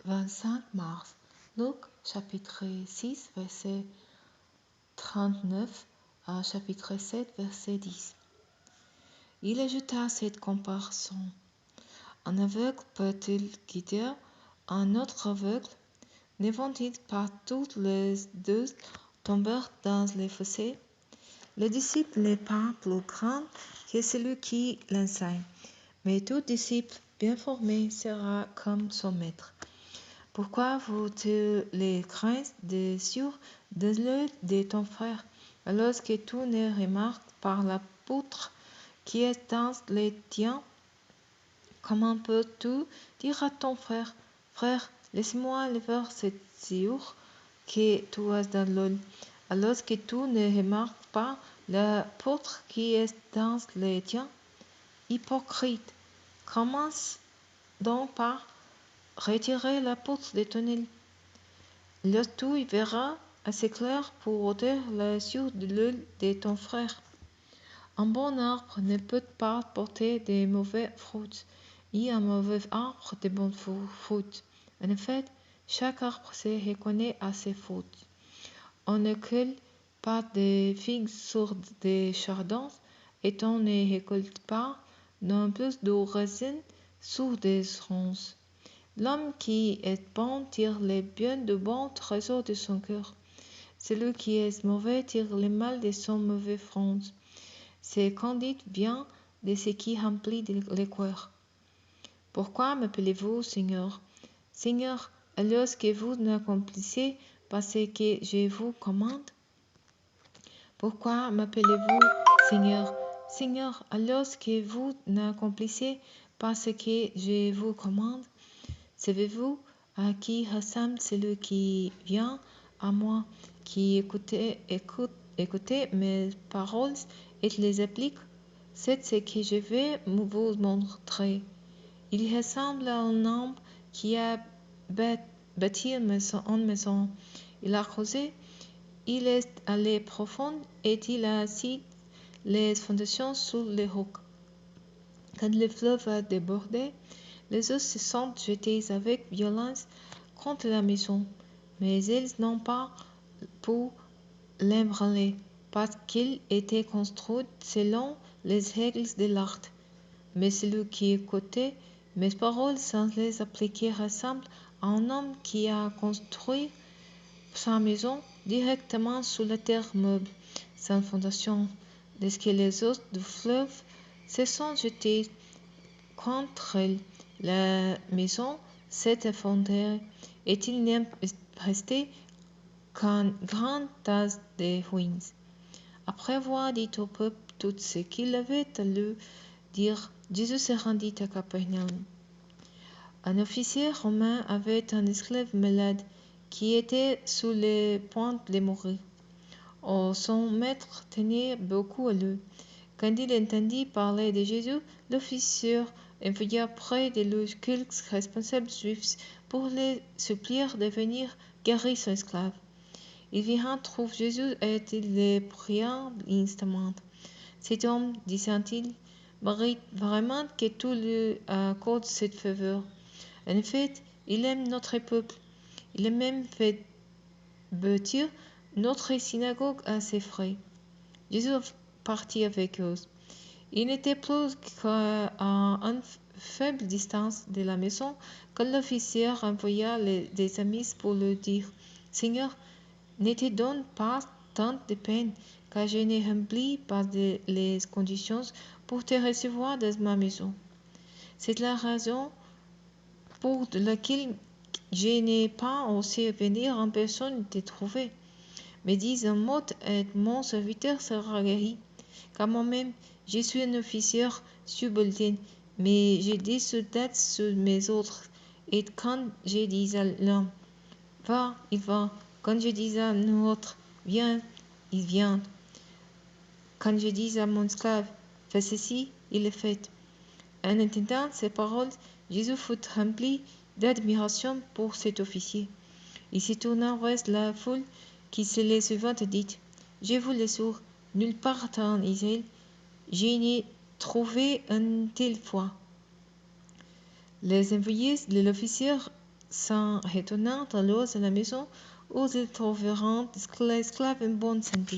25 mars. Luc chapitre 6 verset 39 à chapitre 7 verset 10. Il ajouta cette comparaison. Un aveugle peut-il guider un autre aveugle? Ne vont-ils pas tous les deux tomber dans les fossés? Le disciple n'est pas plus grand que celui qui l'enseigne, mais tout disciple bien formé sera comme son maître. Pourquoi vous te les crains sur de l'œil de ton frère, alors que tu ne remarques pas la poutre qui est dans les tiens? Comment peux-tu dire à ton frère, frère, laisse-moi lever cette sciure que tu as dans l'œil, alors que tu ne remarques pas la poutre qui est dans les tiens? Hypocrite, commence donc par retirer la poutre de ton œil. Là tu verras assez clair pour ôter la sciure de l'œil de ton frère. Un bon arbre ne peut pas porter de mauvais fruits, ni un mauvais arbre de bons fruits. En effet, chaque arbre se reconnaît à ses fruits. On ne cueille pas de figues sur des chardons, et on ne récolte pas non plus de raisins sur des ronces. L'homme qui est bon tire le bien du bon trésor de son cœur. Celui qui est mauvais tire le mal de son mauvais front. C'est candide vient de ce qui remplit le cœur. Pourquoi m'appelez-vous Seigneur, Seigneur, alors que vous n'accomplissez pas ce que je vous commande? Pourquoi m'appelez-vous Seigneur, Seigneur, alors que vous n'accomplissez pas ce que je vous commande? Savez-vous à qui ressemble celui qui vient à moi, qui écoutez mes paroles et les applique? C'est ce que je vais vous montrer. Il ressemble à un homme qui a bâti une maison. Il a creusé, il est allé profond et il a assis les fondations sur les rocs. Quand le fleuve a débordé, les eaux se sont jetées avec violence contre la maison, mais elles n'ont pas pu l'ébranler, parce qu'elle était construite selon les règles de l'art. Mais celui qui écoutait mes paroles sans les appliquer ressemble à un homme qui a construit sa maison directement sous la terre meuble, sans fondation. Dès que les eaux du fleuve se sont jetées contre elle, la maison s'est effondrée et il n'est resté qu'un grand tas de ruines. Après avoir dit au peuple tout ce qu'il avait à lui dire, Jésus se rendit à Capernaum. Un officier romain avait un esclave malade qui était sur le point de mourir. Oh, son maître tenait beaucoup à lui. Quand il entendit parler de Jésus, l'officier envoya près de lui quelques responsables juifs pour les supplier de venir guérir son esclave. Ils virent trouver Jésus et ils le prièrent instamment. Cet homme, disait-il, mérite vraiment que tout lui accorde cette faveur. En effet, il aime notre peuple. Il a même fait bâtir notre synagogue à ses frais. Jésus partit avec eux. Il n'était plus qu'à une faible distance de la maison que l'officier envoya des amis pour lui dire, Seigneur, ne te donne pas tant de peine, car je ne remplis pas les conditions pour te recevoir dans ma maison. C'est la raison pour laquelle je n'ai pas osé venir en personne te trouver. Mais dis un mot et mon serviteur sera guéri, car moi-même je suis un officier subalterne, mais j'ai des soldats sur mes ordres, et quand je dis à l'un, va, il va, quand je dis à l'autre, viens, il vient. Quand je dis à mon esclave, fais ceci, il le fait. En entendant ces paroles, Jésus fut rempli d'admiration pour cet officier. Il se tourna vers la foule qui se les suivant et dit, je vous l'assure, nulle part en Israël, je n'ai trouvé une telle foi. Les envoyés de l'officier s'en retournant alors à la maison où ils trouveront l'esclave en bonne santé.